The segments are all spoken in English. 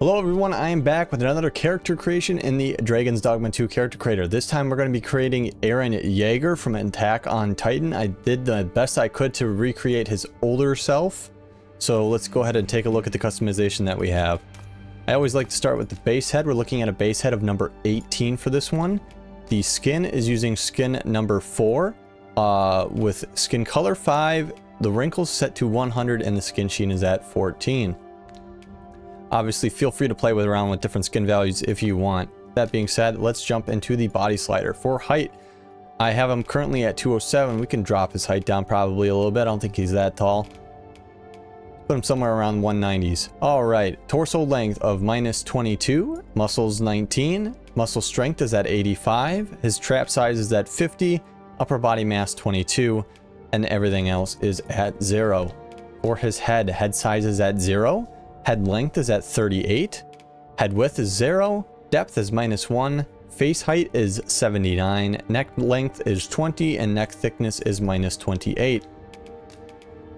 Hello everyone, I am back with another character creation in the Dragon's Dogma 2 character creator. This time we're going to be creating Eren Yeager from Attack on Titan. I did the best I could to recreate his older self. So let's go ahead and take a look at the customization that we have. I always like to start with the base head. We're looking at a base head of number 18 for this one. The skin is using skin number 4 with skin color 5, the wrinkles set to 100, and the skin sheen is at 14. Obviously, feel free to play around with different skin values if you want. That being said, let's jump into the body slider. For height, I have him currently at 207. We can drop his height down probably a little bit. I don't think he's that tall. Put him somewhere around 190s. All right, torso length of -22, muscles 19, muscle strength is at 85, his trap size is at 50, upper body mass 22, and everything else is at 0. For his head size is at 0. Head length is at 38, head width is 0, depth is -1, face height is 79, neck length is 20, and neck thickness is -28.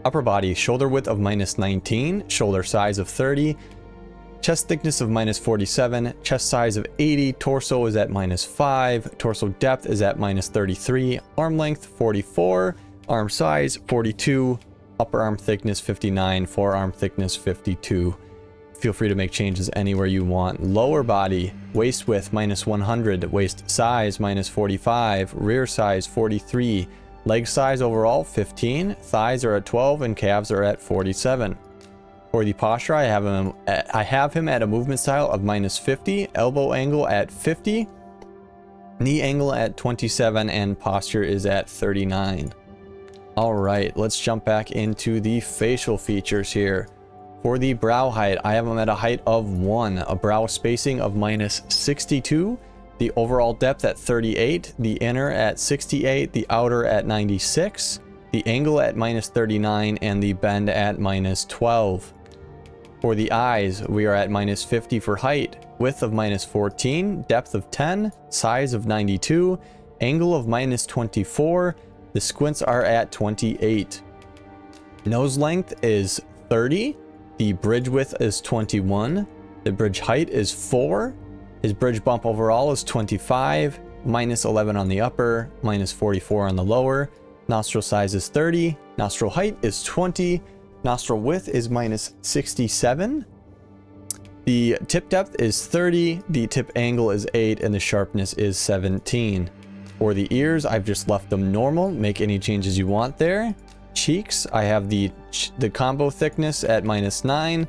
Upper body, shoulder width of -19, shoulder size of 30, chest thickness of -47, chest size of 80, torso is at -5, torso depth is at -33, arm length 44, arm size 42, upper arm thickness 59, forearm thickness 52. Feel free to make changes anywhere you want. Lower body, waist width -100, waist size -45, rear size 43, leg size overall 15, thighs are at 12, and calves are at 47. For the posture, I have him at a movement style of -50, elbow angle at 50, knee angle at 27, and posture is at 39. All right, let's jump back into the facial features here. For the brow height, I have them at a height of 1, a brow spacing of -62, the overall depth at 38, the inner at 68, the outer at 96, the angle at -39, and the bend at -12. For the eyes, we are at -50 for height, width of -14, depth of 10, size of 92, angle of -24, the squints are at 28. Nose length is 30. The bridge width is 21. The bridge height is 4. His bridge bump overall is 25. -11 on the upper. -44 on the lower. Nostril size is 30. Nostril height is 20. Nostril width is -67. The tip depth is 30. The tip angle is 8. And the sharpness is 17. For the ears, I've just left them normal. Make any changes you want there. Cheeks, I have the combo thickness at -9,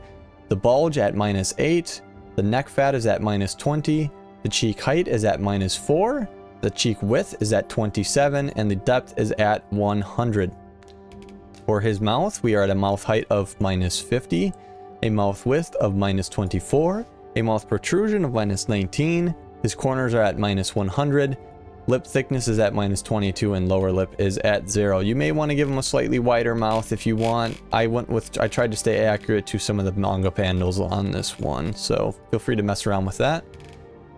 the bulge at -8, the neck fat is at -20, the cheek height is at -4, the cheek width is at 27, and the depth is at 100. For his mouth, we are at a mouth height of -50, a mouth width of -24, a mouth protrusion of -19, his corners are at -100, lip thickness is at -22, and lower lip is at 0. You may want to give him a slightly wider mouth if you want. I tried to stay accurate to some of the manga panels on this one, so feel free to mess around with that.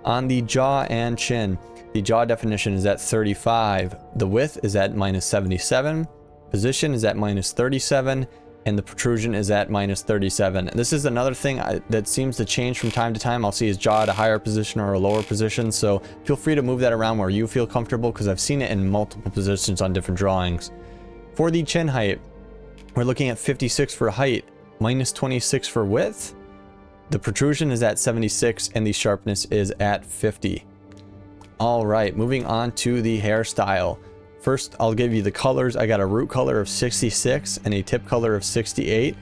On the jaw and chin, the jaw definition is at 35, the width is at -77, position is at -37, and the protrusion is at -37. This is another thing that seems to change from time to time. I'll see his jaw at a higher position or a lower position, so feel free to move that around where you feel comfortable, because I've seen it in multiple positions on different drawings. For the chin height, we're looking at 56 for height, -26 for width. The protrusion is at 76, and the sharpness is at 50. All right, moving on to the hairstyle. First, I'll give you the colors. I got a root color of 66 and a tip color of 68.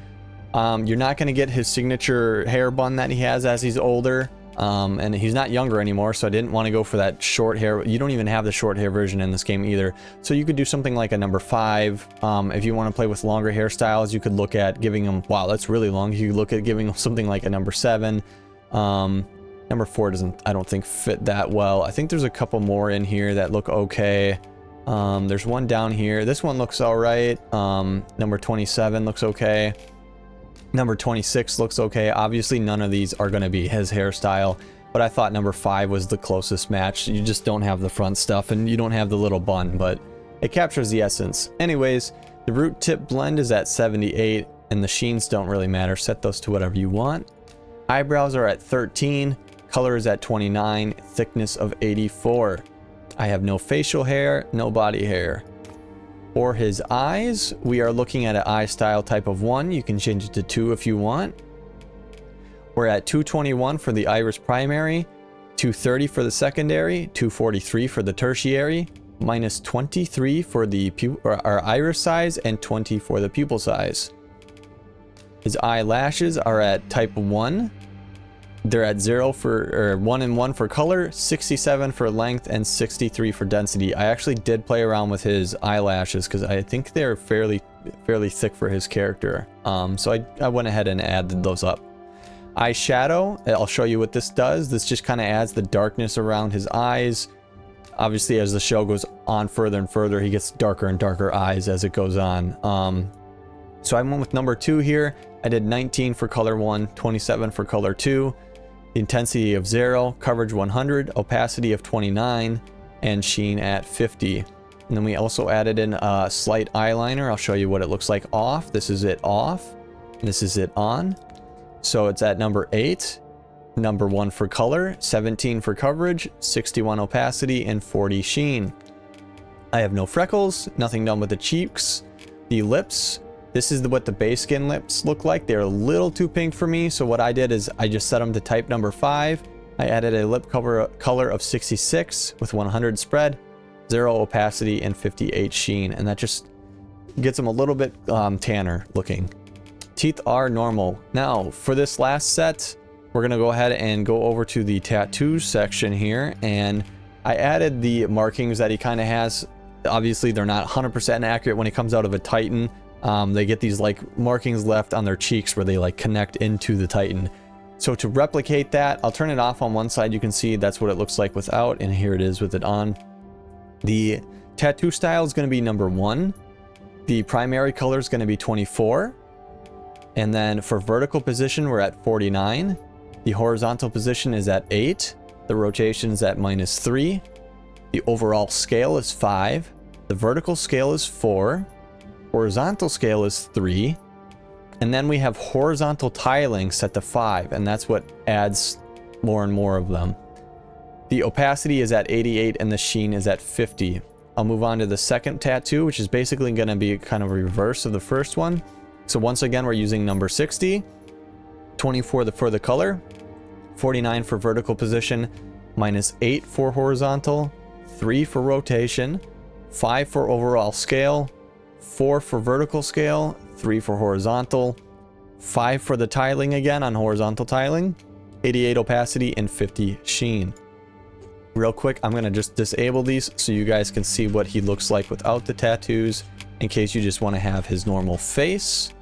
You're not going to get his signature hair bun that he has as he's older. And he's not younger anymore, so I didn't want to go for that short hair. You don't even have the short hair version in this game either. So you could do something like a number 5. If you want to play with longer hairstyles, you could look at giving him... Wow, that's really long. You could look at giving him something like a number 7. Number 4 doesn't, I don't think, fit that well. I think there's a couple more in here that look okay. There's one down here. This one looks all right. Number 27 looks okay. Number 26 looks okay. Obviously, none of these are going to be his hairstyle, but I thought number 5 was the closest match. You just don't have the front stuff, and you don't have the little bun, but it captures the essence. Anyways, the root tip blend is at 78, and the sheens don't really matter. Set those to whatever you want. Eyebrows are at 13, color is at 29, thickness of 84. I have no facial hair, no body hair. For his eyes, we are looking at an eye style type of 1. You can change it to 2 if you want. We're at 221 for the iris primary, 230 for the secondary, 243 for the tertiary, minus 23 for the our iris size, and 20 for the pupil size. His eyelashes are at type 1. They're at 0 for, or 1 and 1 for color, 67 for length, and 63 for density. I actually did play around with his eyelashes because I think they're fairly thick for his character. So I went ahead and added those up. Eyeshadow, I'll show you what this does. This just kind of adds the darkness around his eyes. Obviously, as the show goes on further and further, he gets darker and darker eyes as it goes on. So I went with number 2 here. I did 19 for color 1, 27 for color 2, intensity of 0, coverage 100, opacity of 29, and sheen at 50. And then we also added in a slight eyeliner. I'll show you what it looks like off. This is it off, and this is it on. So it's at number 8, number 1 for color, 17 for coverage, 61 opacity, and 40 sheen. I have no freckles, nothing done with the cheeks. The lips, this is what the base skin lips look like. They're a little too pink for me, so what I did is I just set them to type number 5. I added a lip color of 66 with 100 spread, 0 opacity, and 58 sheen, and that just gets them a little bit tanner looking. Teeth are normal. Now, for this last set, we're going to go ahead and go over to the tattoos section here, and I added the markings that he kind of has. Obviously, they're not 100% accurate when he comes out of a Titan. They get these like markings left on their cheeks where they like connect into the Titan. So to replicate that, I'll turn it off on one side. You can see that's what it looks like without, and here it is with it on. The tattoo style is going to be number 1. The primary color is going to be 24. And then for vertical position, we're at 49. The horizontal position is at 8. The rotation is at -3. The overall scale is 5. The vertical scale is 4. Horizontal scale is 3. And then we have horizontal tiling set to 5, and that's what adds more and more of them. The opacity is at 88 and the sheen is at 50. I'll move on to the second tattoo, which is basically going to be kind of a reverse of the first one. So once again, we're using number 60, 24 for the color, 49 for vertical position, -8 for horizontal, 3 for rotation, 5 for overall scale, 4 for vertical scale, 3 for horizontal, 5 for the tiling again on horizontal tiling, 88 opacity, and 50 sheen. Real quick, I'm going to just disable these so you guys can see what he looks like without the tattoos, in case you just want to have his normal face.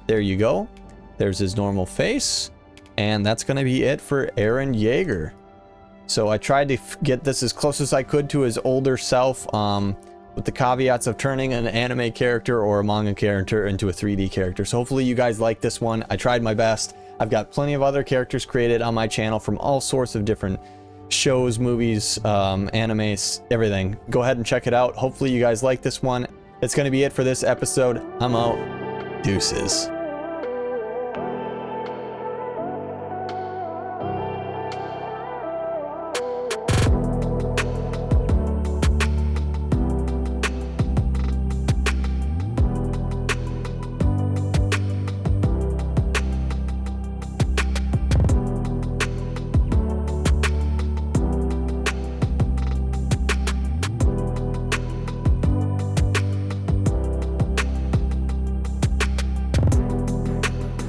There you go. There's his normal face. And that's going to be it for Eren Yeager. So I tried to get this as close as I could to his older self, with the caveats of turning an anime character or a manga character into a 3D character. So hopefully you guys like this one. I tried my best. I've got plenty of other characters created on my channel from all sorts of different shows, movies, animes, everything. Go ahead and check it out. Hopefully you guys like this one. That's going to be it for this episode. I'm out. Deuces.